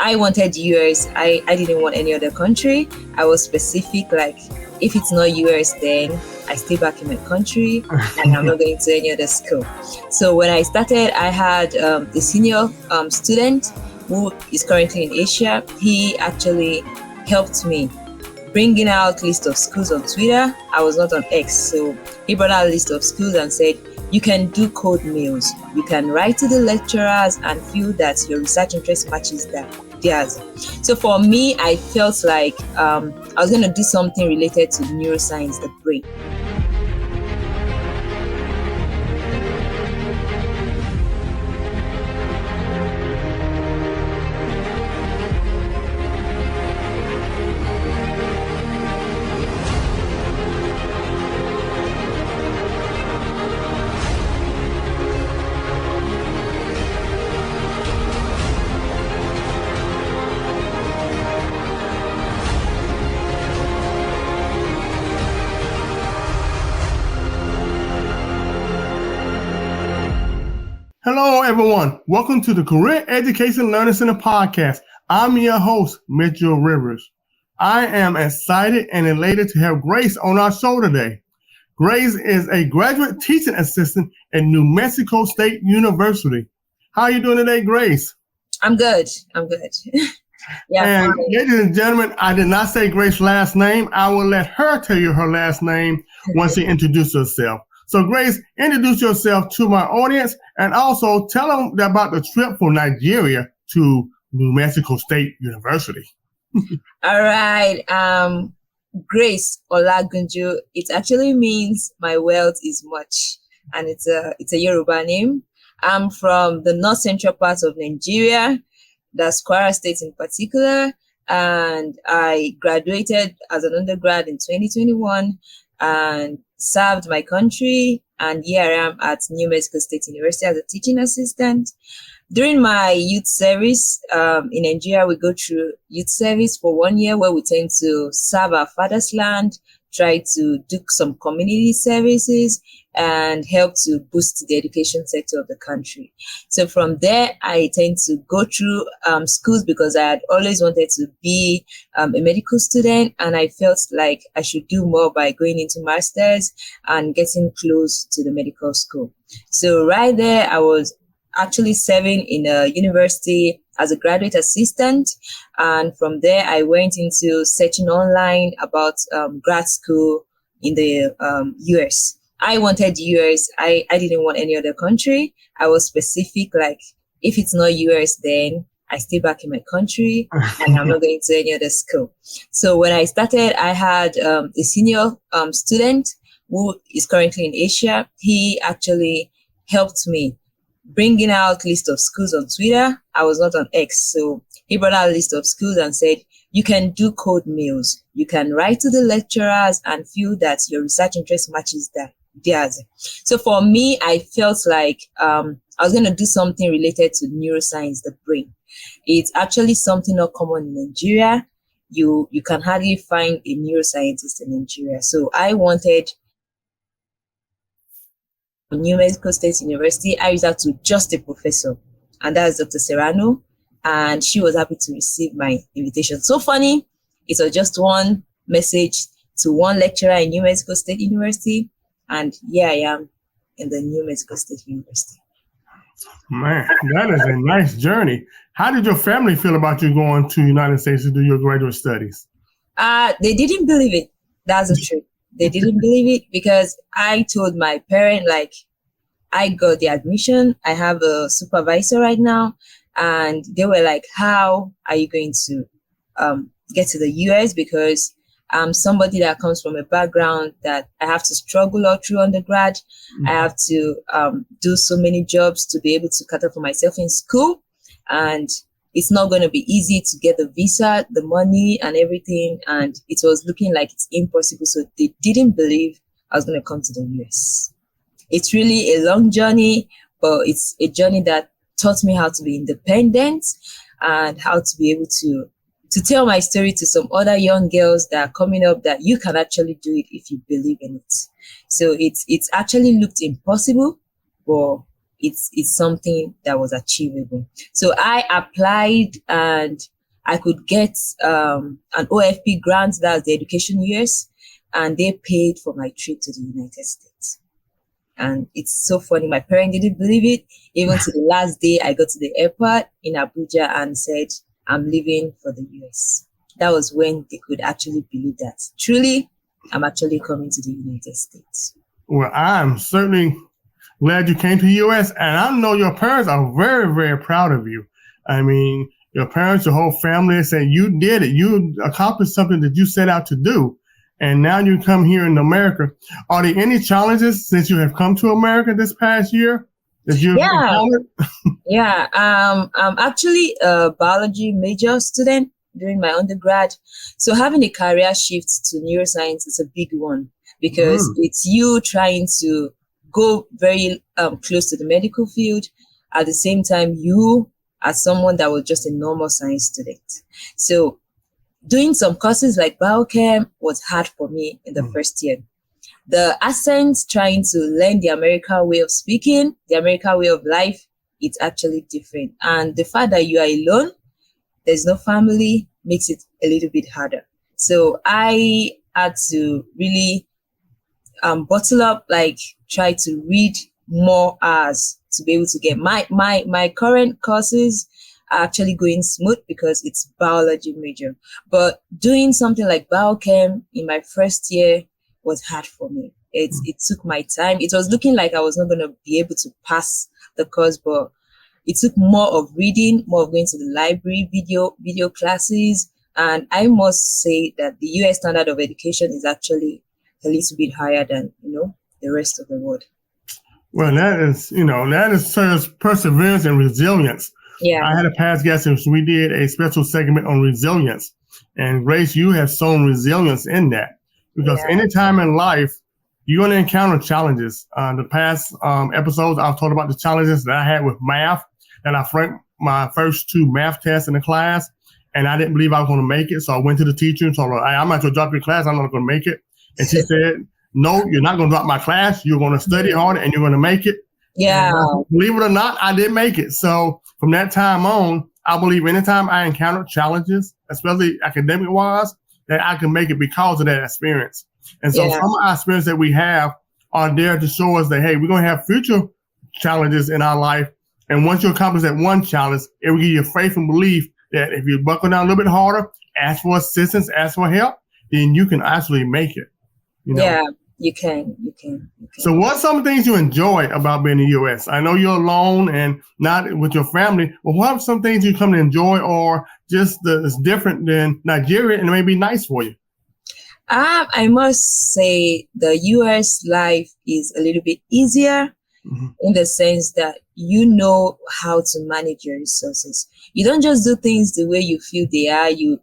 I wanted US. I didn't want any other country. I was specific, like if it's not US, then I stay back in my country and I'm not going to any other school. So when I started, I had a senior student who is currently in Asia. He actually helped me bringing out list of schools on Twitter. I was not on X, so he brought out a list of schools and said, you can do code mails. You can write to the lecturers and feel that your research interest matches theirs. So for me, I felt like I was going to do something related to neuroscience, the brain. Hello, everyone. Welcome to the Career Education Learning Center podcast. I'm your host, Mitchell Rivers. I am excited and elated to have Grace on our show today. Grace is a graduate teaching assistant at New Mexico State University. How are you doing today, Grace? I'm good. Yeah. And ladies and gentlemen, I did not say Grace's last name. I will let her tell you her last name once she introduces herself. So Grace, introduce yourself to my audience and also tell them about the trip from Nigeria to New Mexico State University. All right. Grace Olagunju. It actually means my wealth is much, and it's a Yoruba name. I'm from the north central part of Nigeria, that's Kwara State in particular, and I graduated as an undergrad in 2021 and served my country, and here I am at New Mexico State University as a teaching assistant. During my youth service in Nigeria, we go through youth service for 1 year where we tend to serve our father's land, try to do some community services, and help to boost the education sector of the country. So from there, I tend to go through schools because I had always wanted to be a medical student, and I felt like I should do more by going into masters and getting close to the medical school. So right there, I was actually serving in a university as a graduate assistant. And from there, I went into searching online about grad school in the US. I wanted US. I didn't want any other country. I was specific, like if it's not US, then I stay back in my country and I'm not going to any other school. So when I started, I had a senior student who is currently in Asia. He actually helped me bringing out list of schools on Twitter. I was not on X, so he brought out a list of schools and said, you can do code mails. You can write to the lecturers and feel that your research interest matches theirs. So for me, I felt like I was going to do something related to neuroscience, the brain. It's actually something not common in Nigeria. You can hardly find a neuroscientist in Nigeria. So I wanted New Mexico State University. I reached out to just a professor, and that's Dr. Serrano, and she was happy to receive my invitation. So funny, it was just one message to one lecturer in New Mexico State University, and here I am in the New Mexico State University. Man, that is a nice journey. How did your family feel about you going to the United States to do your graduate studies? They didn't believe it. That's the truth. They didn't believe it because I told my parent, like, I got the admission. I have a supervisor right now. And they were like, how are you going to get to the US? Because I'm somebody that comes from a background that I have to struggle all through undergrad. Mm-hmm. I have to do so many jobs to be able to cater for myself in school. And it's not going to be easy to get the visa, the money and everything. And it was looking like it's impossible. So they didn't believe I was going to come to the US. It's really a long journey, but it's a journey that taught me how to be independent and how to be able to tell my story to some other young girls that are coming up, that you can actually do it if you believe in it. So it's actually looked impossible, but it's something that was achievable. So I applied and I could get an OFP grant, that's the education years, and they paid for my trip to the United States. And it's so funny. My parents didn't believe it. Even to the last day, I got to the airport in Abuja and said, I'm leaving for the US. That was when they could actually believe that truly, I'm actually coming to the United States. Well, I'm certainly glad you came to the U.S. and I know your parents are very, very proud of you. I mean, your parents, your whole family said you did it. You accomplished something that you set out to do. And now you come here in America. Are there any challenges since you have come to America this past year that you've encountered? Yeah. I'm actually a biology major student during my undergrad. So having a career shift to neuroscience is a big one because it's you trying to go very close to the medical field. At the same time, you are someone that was just a normal science student. So doing some courses like biochem was hard for me in the first year. The accent, trying to learn the American way of speaking, the American way of life, it's actually different. And the fact that you are alone, there's no family, makes it a little bit harder. So I had to really bottle up, like try to read more hours to be able to get my current courses are actually going smooth because it's biology major. But doing something like biochem in my first year was hard for me. It took my time. It was looking like I was not going to be able to pass the course, but it took more of reading, more of going to the library, video classes. And I must say that the US standard of education is actually a little bit higher than, the rest of the world. Well, that is perseverance and resilience. Yeah. I had a past guest and we did a special segment on resilience. And Grace, you have shown resilience in that because anytime in life, you're going to encounter challenges. The past episodes, I've talked about the challenges that I had with math, and I franked my first 2 math tests in the class, and I didn't believe I was going to make it. So I went to the teacher and told her, I'm not going to drop your class. I'm not going to make it. And she said, no, you're not going to drop my class. You're going to study harder and you're going to make it. Yeah. And believe it or not, I did make it. So from that time on, I believe anytime I encounter challenges, especially academic wise, that I can make it because of that experience. And so some of our experiences that we have are there to show us that, hey, we're going to have future challenges in our life. And once you accomplish that one challenge, it will give you faith and belief that if you buckle down a little bit harder, ask for assistance, ask for help, then you can actually make it. Yeah, you can. So what's some things you enjoy about being in the U.S.? I know you're alone and not with your family, but what are some things you come to enjoy or just it's different than Nigeria and it may be nice for you? I must say the U.S. life is a little bit easier in the sense that you know how to manage your resources. You don't just do things the way you feel they are. You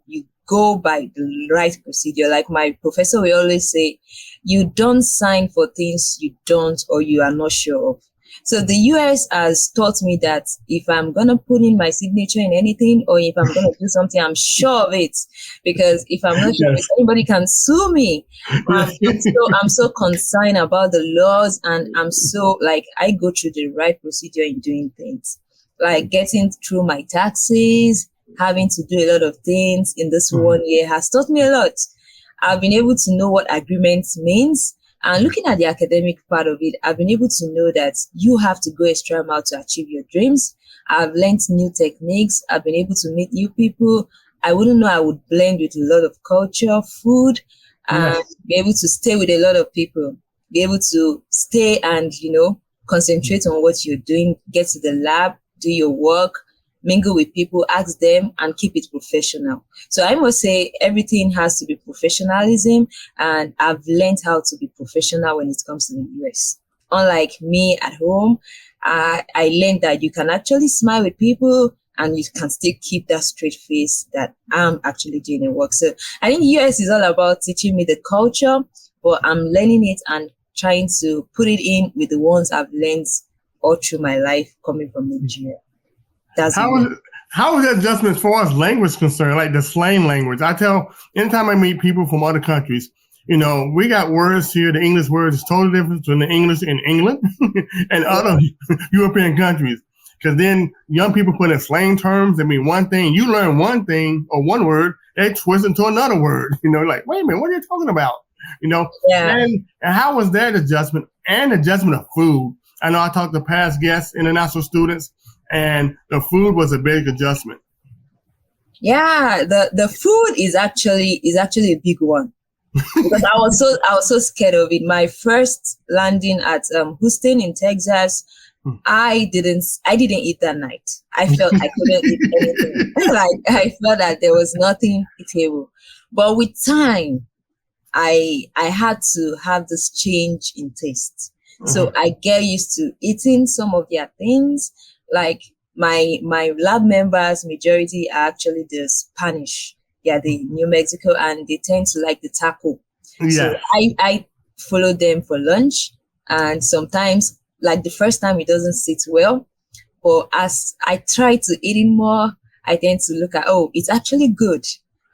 go by the right procedure. Like my professor will always say, you don't sign for things you don't or you are not sure of. So the US has taught me that if I'm going to put in my signature in anything or if I'm going to do something, I'm sure of it. Because if I'm not sure of it, anybody can sue me. I'm so concerned about the laws and I'm so I go through the right procedure in doing things. Like getting through my taxes, having to do a lot of things in this 1 year has taught me a lot. I've been able to know what agreements means. And looking at the academic part of it, I've been able to know that you have to go extra mile to achieve your dreams. I've learned new techniques. I've been able to meet new people. I wouldn't know I would blend with a lot of culture, food, and be able to stay with a lot of people, be able to stay and, concentrate on what you're doing, get to the lab, do your work, mingle with people, ask them, and keep it professional. So I must say everything has to be professionalism, and I've learned how to be professional when it comes to the US. Unlike me at home, I learned that you can actually smile with people and you can still keep that straight face that I'm actually doing the work. So I think the US is all about teaching me the culture, but I'm learning it and trying to put it in with the ones I've learned all through my life coming from Nigeria. How is that adjustment as far as language concerned, like the slang language? I tell anytime I meet people from other countries, we got words here. The English word is totally different from the English in England and other European countries. Because then young people put in slang terms that mean one thing. You learn one thing or one word, they twist into another word. Like, wait a minute, what are you talking about? Yeah. And how was that adjustment and adjustment of food? I know I talked to past guests, international students, and the food was a big adjustment. Yeah, the food is actually a big one. Because I was so scared of it. My first landing at Houston in Texas, I didn't eat that night. I felt I couldn't eat anything. Like I felt that there was nothing eatable. But with time, I had to have this change in taste. So I get used to eating some of their things. Like my lab members, majority are actually the Spanish. Yeah, the New Mexico, and they tend to like the taco. Yeah. So I follow them for lunch, and sometimes, like the first time, it doesn't sit well. But as I try to eat it more, I tend to look at, oh, it's actually good.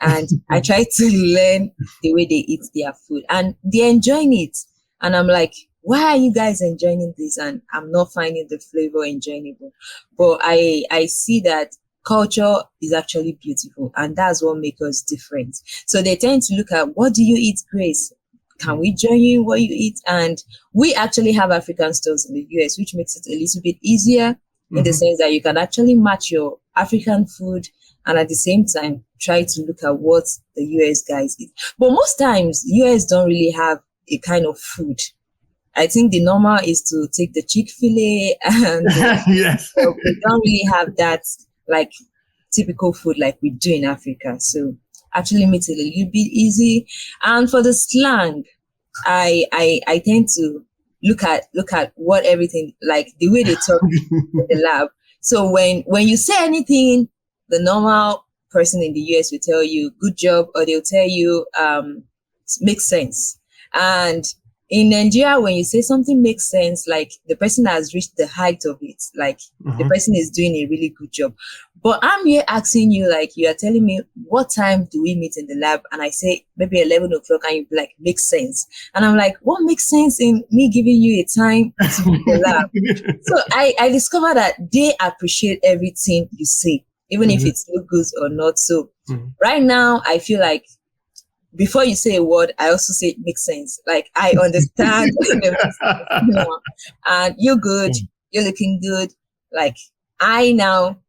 And I try to learn the way they eat their food, and they're enjoying it. And I'm like, why are you guys enjoying this? And I'm not finding the flavor enjoyable. But I see that culture is actually beautiful, and that's what makes us different. So they tend to look at, what do you eat, Grace? Can we join you in what you eat? And we actually have African stores in the US, which makes it a little bit easier in the sense that you can actually match your African food and at the same time try to look at what the US guys eat. But most times, US don't really have a kind of food. I think the normal is to take the Chick-fil-A and yes. So we don't really have that like typical food like we do in Africa. So actually makes it a little bit easy. And for the slang, I tend to look at what everything, like the way they talk in the lab. So when you say anything, the normal person in the US will tell you good job, or they'll tell you makes sense. And in Nigeria, when you say something makes sense, like the person has reached the height of it, like the person is doing a really good job. But I'm here asking you, like you are telling me, what time do we meet in the lab? And I say maybe 11 o'clock, and you be like, makes sense. And I'm like, what makes sense in me giving you a time to meet the lab? So I discovered that they appreciate everything you say, even if it's look good or not. So right now, I feel like before you say a word, I also say it makes sense. Like I understand, and you're good, you're looking good. Like I now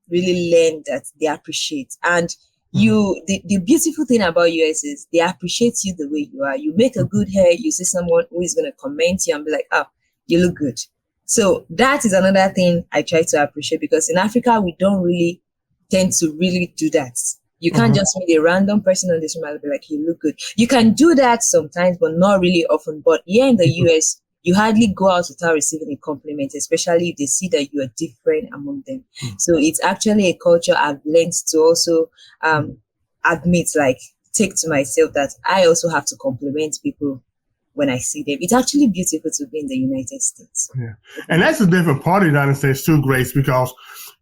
really learn that they appreciate. And the beautiful thing about US is they appreciate you the way you are. You make a good hair, you see someone who is going to comment you and be like, oh, you look good. So that is another thing I try to appreciate, because in Africa, we don't really tend to really do that. You can't just meet a random person on the street and be like, you look good. You can do that sometimes, but not really often. But here in the US, you hardly go out without receiving a compliment, especially if they see that you are different among them. So it's actually a culture I've learned to also admit, like take to myself, that I also have to compliment people when I see them. It's actually beautiful to be in the United States. Yeah. And that's a different part of the United States too, Grace, because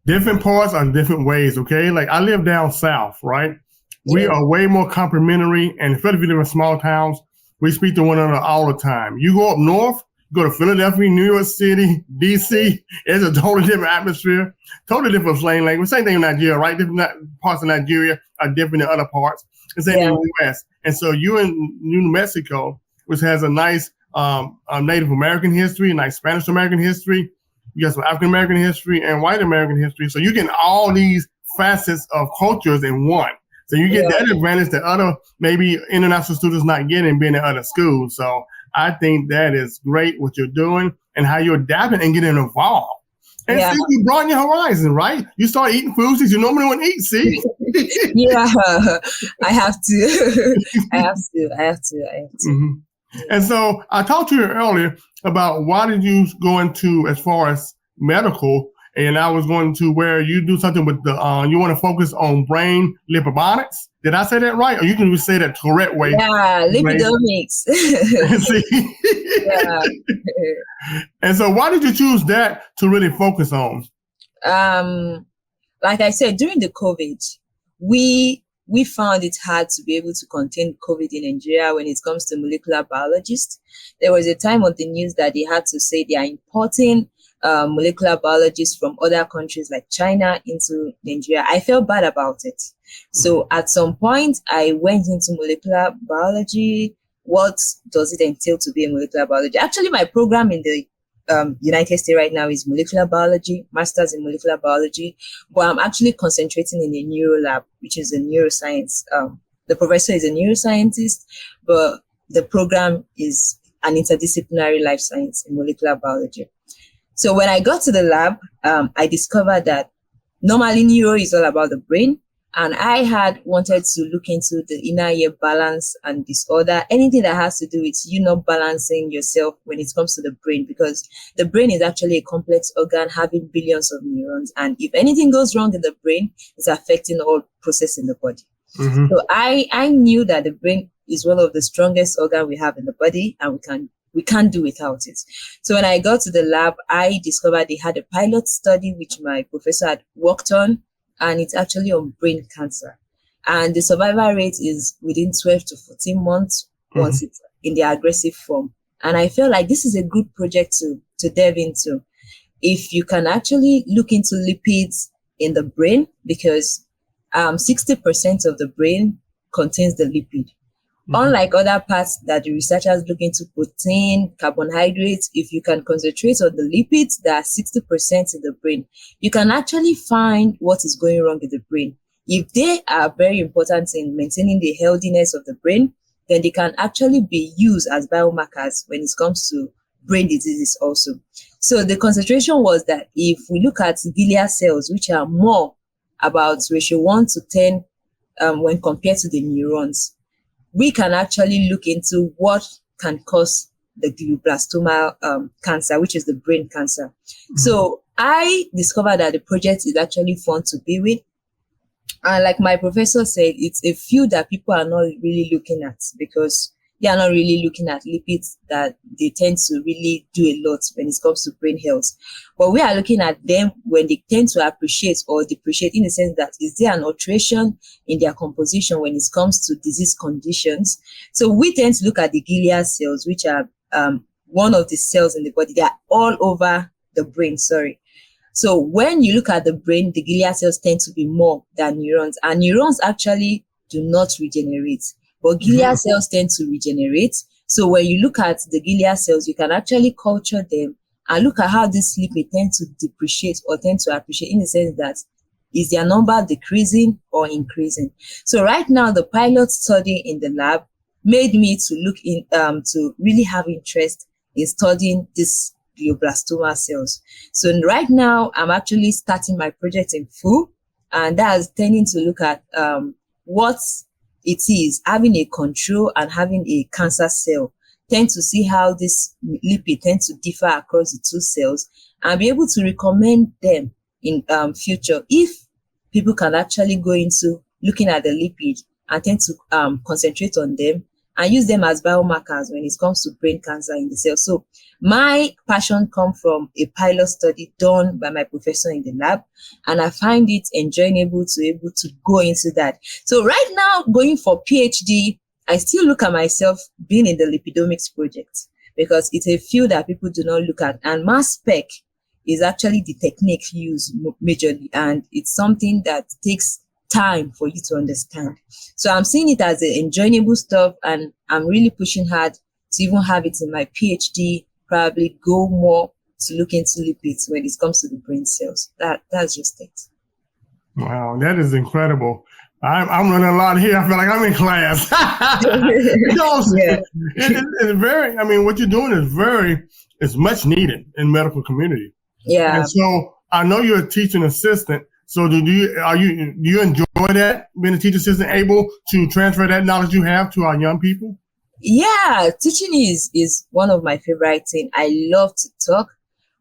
different parts are different ways, okay? Like I live down south, right? We are way more complimentary, and especially if you live in small towns, we speak to one another all the time. You go up north, go to Philadelphia, New York City, DC, it's a totally different atmosphere, totally different slang language. Same thing in Nigeria, right? Different parts of Nigeria are different than other parts. The same in the US. And so you're in New Mexico, which has a nice Native American history, nice Spanish American history. You got some African American history and white American history. So you get all these facets of cultures in one. So you get that advantage that other maybe international students not getting being in other schools. So I think that is great what you're doing and how you're adapting and getting involved. And see, you broaden your horizon, right? You start eating foods that you normally wouldn't eat, see? I have to. I have to. And so I talked to you earlier about why did you go into as far as medical, and I was going to where you do something with the, you want to focus on brain lipobionics. Did I say that right? Or you can say that correct way. Yeah, lipidomics. And so why did you choose that to really focus on? Like I said, during the COVID, we we found it hard to be able to contain COVID in Nigeria when it comes to molecular biologists. There was a time on the news that they had to say they are importing molecular biologists from other countries like China into Nigeria. I felt bad about it. So at some point, I went into molecular biology. What does it entail to be a molecular biologist? Actually, my program in the United States right now is molecular biology, master's in molecular biology, but I'm actually concentrating in a neuro lab, which is a neuroscience. The professor is a neuroscientist, but the program is an interdisciplinary life science in molecular biology. So when I got to the lab, I discovered that normally neuro is all about the brain. And I had wanted to look into the inner ear balance and disorder, anything that has to do with you not balancing yourself when it comes to the brain, because the brain is actually a complex organ having billions of neurons. And if anything goes wrong in the brain, it's affecting all process in the body. Mm-hmm. So I knew that the brain is one of the strongest organ we have in the body, and we can't do without it. So when I got to the lab, I discovered they had a pilot study, which my professor had worked on, and it's actually on brain cancer. And the survival rate is within 12 to 14 months once it's in the aggressive form. And I feel like this is a good project to delve into. If you can actually look into lipids in the brain, because 60% of the brain contains the lipid. Unlike other parts that the researchers look into protein, carbohydrates, if you can concentrate on the lipids that are 60% in the brain, you can actually find what is going wrong in the brain. If they are very important in maintaining the healthiness of the brain, then they can actually be used as biomarkers when it comes to brain diseases also. So the concentration was that if we look at glial cells, which are more about ratio 1 to 10 when compared to the neurons, we can actually look into what can cause the glioblastoma cancer, which is the brain cancer. Mm-hmm. So I discovered that the project is actually fun to be with. And like my professor said, it's a field that people are not really looking at, because they are not really looking at lipids that they tend to really do a lot when it comes to brain health. But we are looking at them when they tend to appreciate or depreciate, in the sense that is there an alteration in their composition when it comes to disease conditions. So we tend to look at the glial cells, which are one of the cells in the body. They are all over the brain, So when you look at the brain, the glial cells tend to be more than neurons, and neurons actually do not regenerate. But glial cells tend to regenerate. So when you look at the glial cells, you can actually culture them and look at how this lipid tend to depreciate or tend to appreciate, in the sense that is their number decreasing or increasing. So right now, the pilot study in the lab made me to look in to really have interest in studying this glioblastoma cells. So right now, I'm actually starting my project in full, and that's tending to look at what it is having a control and having a cancer cell, tend to see how this lipid tend to differ across the two cells, and be able to recommend them in future if people can actually go into looking at the lipid and tend to concentrate on them and use them as biomarkers when it comes to brain cancer in the cell. So my passion comes from a pilot study done by my professor in the lab, and I find it enjoyable to be able to go into that. So right now, going for PhD, I still look at myself being in the lipidomics project, because it's a field that people do not look at. And mass spec is actually the technique used majorly, and it's something that takes time for you to understand. So I'm seeing it as an enjoyable stuff, and I'm really pushing hard to even have it in my PhD, probably go more to look into lipids when it comes to the brain cells. That's just it. Wow, that is incredible. I'm running a lot here. I feel like I'm in class. Because it's very, I mean, what you're doing is much needed in medical community. Yeah. And so I know you're a teaching assistant. So do you enjoy that, being a teacher assistant, able to transfer that knowledge you have to our young people? Yeah, teaching is one of my favorite things. I love to talk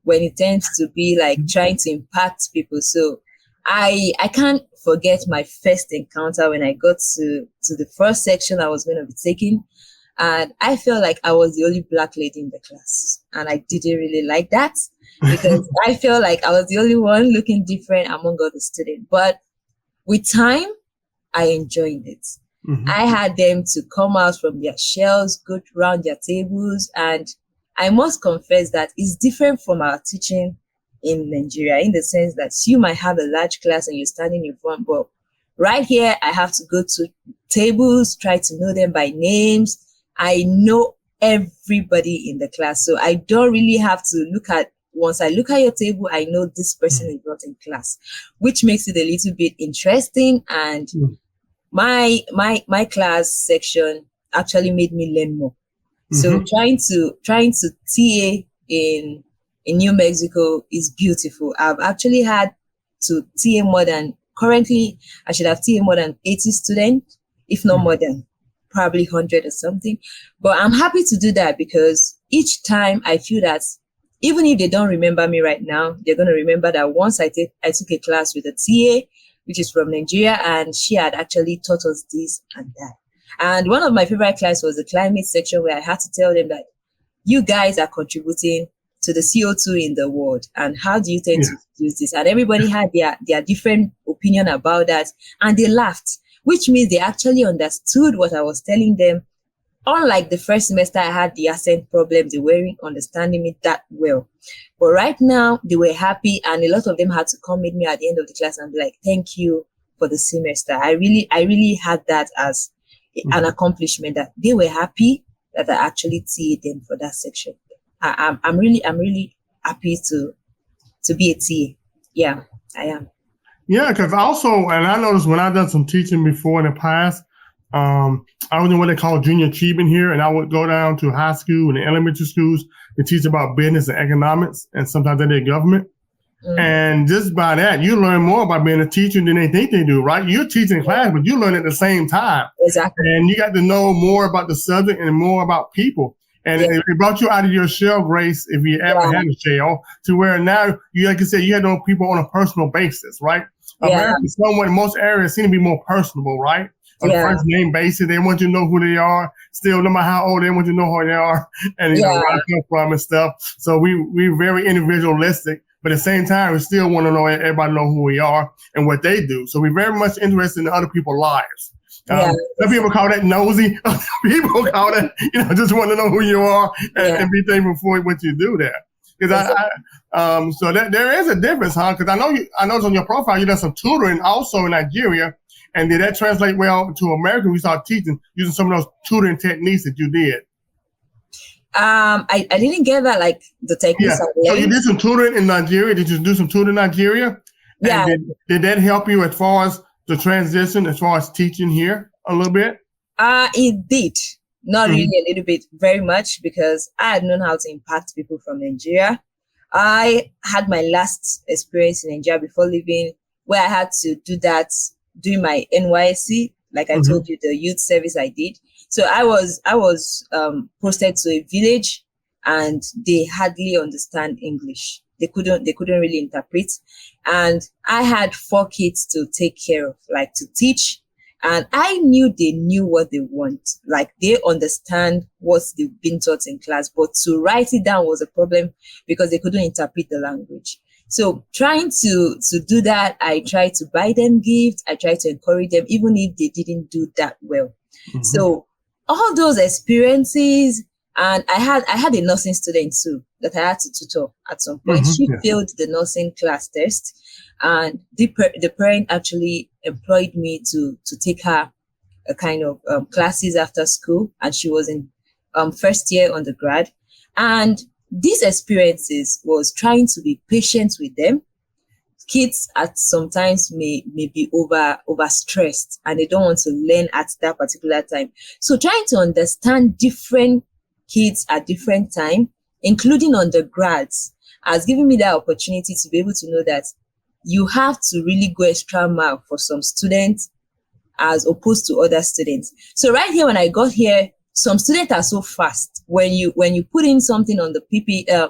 when it tends to be like trying to impact people. So I can't forget my first encounter when I got to the first section I was going to be taking. And I felt like I was the only Black lady in the class. And I didn't really like that, because I felt like I was the only one looking different among all the students. But with time, I enjoyed it. I had them to come out from their shells, go around their tables, and I must confess that it's different from our teaching in Nigeria, in the sense that you might have a large class and you're standing in front, but right here, I have to go to tables, try to know them by names. I know everybody in the class, so I don't really have to once I look at your table, I know this person is not in class, which makes it a little bit interesting. And my class section actually made me learn more. So trying to TA in New Mexico is beautiful. I've actually had to TA currently I should have TA more than 80 students, if not more than probably 100 or something. But I'm happy to do that because each time I feel that even if they don't remember me right now, they're going to remember that once I took a class with a TA, which is from Nigeria, and she had actually taught us this and that. And one of my favorite classes was the climate section, where I had to tell them that you guys are contributing to the CO2 in the world, and how do you tend to use this? And everybody had their different opinion about that, and they laughed, which means they actually understood what I was telling them. Unlike the first semester, I had the accent problem. They weren't understanding me that well. But right now, they were happy, and a lot of them had to come meet me at the end of the class and be like, thank you for the semester. I really had that as an accomplishment, that they were happy that I actually TA'd them for that section. I'm really happy to be a TA. Yeah, I am. Yeah, because also, and I noticed when I've done some teaching before in the past, I was in what they call junior achievement here, and I would go down to high school and the elementary schools to teach about business and economics, and sometimes they did government. And just by that, you learn more about being a teacher than they think they do, right? You're teaching class, but you learn at the same time. Exactly. And you got to know more about the subject and more about people. And it brought you out of your shell, Grace, if you ever had a shell, to where now, like you said, you had to know people on a personal basis, right? America, most areas seem to be more personable, right? On a first name basis, they want you to know who they are. Still, no matter how old, they want you to know who they are and where I come from and stuff. So we're very individualistic, but at the same time, we still want to know everybody know who we are and what they do. So we're very much interested in other people's lives. Some people call that nosy. People call that, just want to know who you are and be thankful for what you do there. Because so there is a difference, huh? Because I noticed on your profile you done some tutoring also in Nigeria. And did that translate well to America when you started teaching using some of those tutoring techniques that you did? I didn't get that, like the techniques. So you did some tutoring in Nigeria. Did you do some tutoring in Nigeria? Yeah. And did that help you as far as the transition, as far as teaching here a little bit? It did. Not really a little bit, very much, because I had known how to impact people from Nigeria. I had my last experience in Nigeria before leaving, where I had to do that during my NYSC, like I told you, the youth service I did. So I was posted to a village, and they hardly understand English. They couldn't really interpret. And I had 4 kids to take care of, like to teach. And I knew they knew what they want. Like they understand what they've been taught in class, but to write it down was a problem because they couldn't interpret the language. So trying to do that, I tried to buy them gifts. I tried to encourage them, even if they didn't do that well. So all those experiences, and I had a nursing student too that I had to tutor at some point. She failed the nursing class test, and the parent actually employed me to take her a kind of classes after school, and she was in first year undergrad. And these experiences was trying to be patient with them. Kids at sometimes may be over stressed, and they don't want to learn at that particular time. So trying to understand different kids at different time, including undergrads, has given me that opportunity to be able to know that you have to really go extra mile for some students as opposed to other students. So right here, when I got here, some students are so fast. When you put in something on the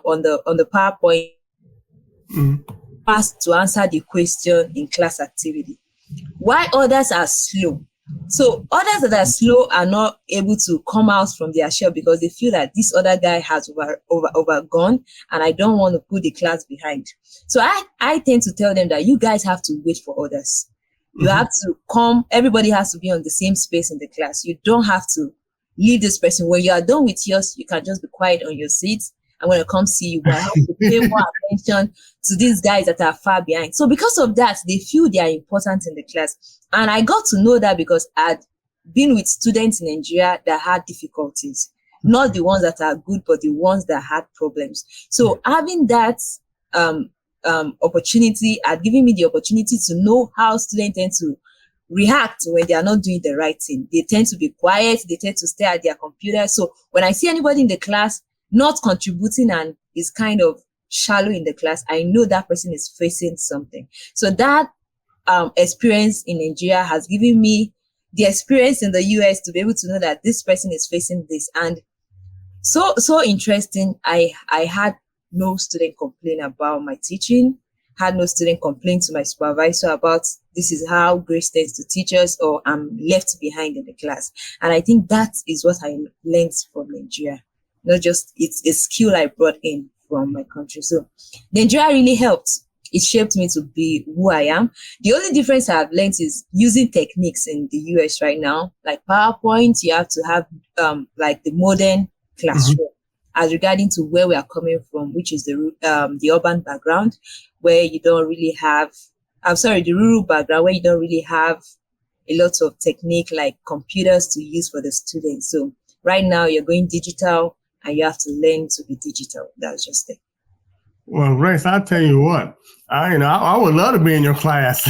on the PowerPoint, fast to answer the question in class activity, while others are slow. So others that are slow are not able to come out from their shell because they feel that this other guy has overgone, and I don't want to put the class behind. So I tend to tell them that you guys have to wait for others. You have to come, everybody has to be on the same space in the class. You don't have to leave this person. When you are done with yours, you can just be quiet on your seat. I'm going to come see you, but I have to pay more attention to these guys that are far behind. So because of that, they feel they are important in the class. And I got to know that because I'd been with students in Nigeria that had difficulties, not the ones that are good, but the ones that had problems. So having that opportunity had given me the opportunity to know how students tend to react when they are not doing the right thing. They tend to be quiet. They tend to stare at their computer. So when I see anybody in the class not contributing and is kind of shallow in the class, I know that person is facing something. So that experience in Nigeria has given me the experience in the US to be able to know that this person is facing this. And so interesting. I had no student complain about my teaching, had no student complain to my supervisor about this is how Grace tends to teach us, or I'm left behind in the class. And I think that is what I learned from Nigeria. Not just it's a skill I brought in from my country. So Nigeria really helped. It shaped me to be who I am. The only difference I've learned is using techniques in the US right now, like PowerPoint. You have to have like the modern classroom as regarding to where we are coming from, which is the urban background, where you don't really have, the rural background, where you don't really have a lot of technique like computers to use for the students. So right now you're going digital and you have to learn to be digital. That's just it. Well, Grace, I'll tell you what, I would love to be in your class.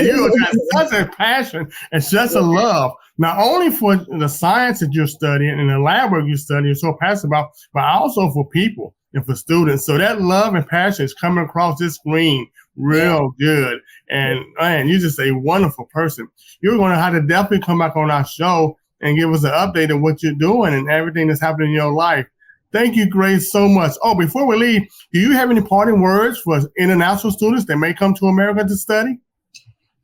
You have such a passion and such a love, not only for the science that you're studying and the lab work you're studying, you're so passionate about, but also for people and for students. So that love and passion is coming across this screen real good. And man, you're just a wonderful person. You're going to have to definitely come back on our show and give us an update of what you're doing and everything that's happening in your life. Thank you, Grace, so much. Oh, before we leave, do you have any parting words for international students that may come to America to study?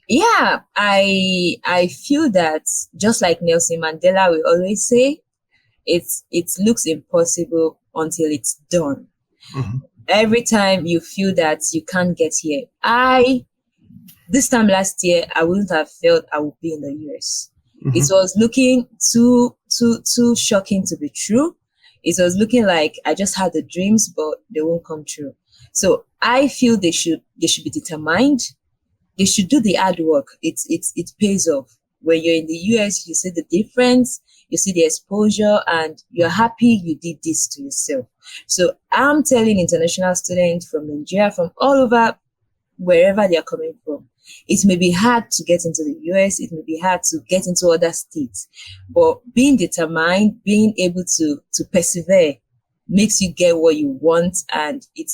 Yeah, I feel that just like Nelson Mandela will always say, it looks impossible until it's done. Every time you feel that you can't get here. This time last year, I wouldn't have felt I would be in the US. It was looking too shocking to be true. It was looking like I just had the dreams, but they won't come true. So I feel they should be determined. They should do the hard work. It pays off. When you're in the US, you see the difference, you see the exposure, and you're happy you did this to yourself. So I'm telling international students from Nigeria, from all over, wherever they're coming from, it may be hard to get into the US, it may be hard to get into other states, but being determined, being able to persevere makes you get what you want, and it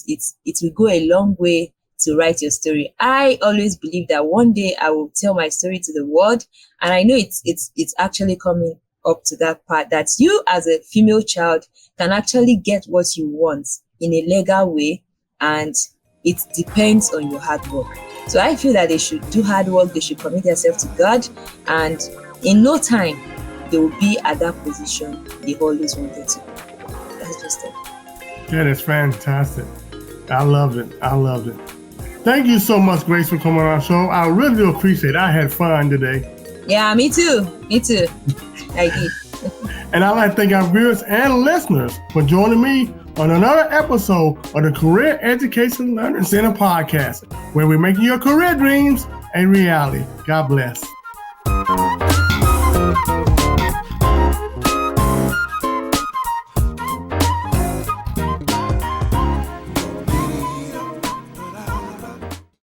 will go a long way to write your story. I always believe that one day I will tell my story to the world, and I know it's actually coming up to that part that you as a female child can actually get what you want in a legal way, and it depends on your hard work. So I feel that they should do hard work, they should commit themselves to God, and in no time, they will be at that position they always wanted to. That's just it. That is fantastic. I loved it. Thank you so much, Grace, for coming on our show. I really do appreciate it. I had fun today. Yeah, me too. I did. And I'd like to thank our viewers and listeners for joining me on another episode of the Career Education Learning Center podcast, where we're making your career dreams a reality. God bless.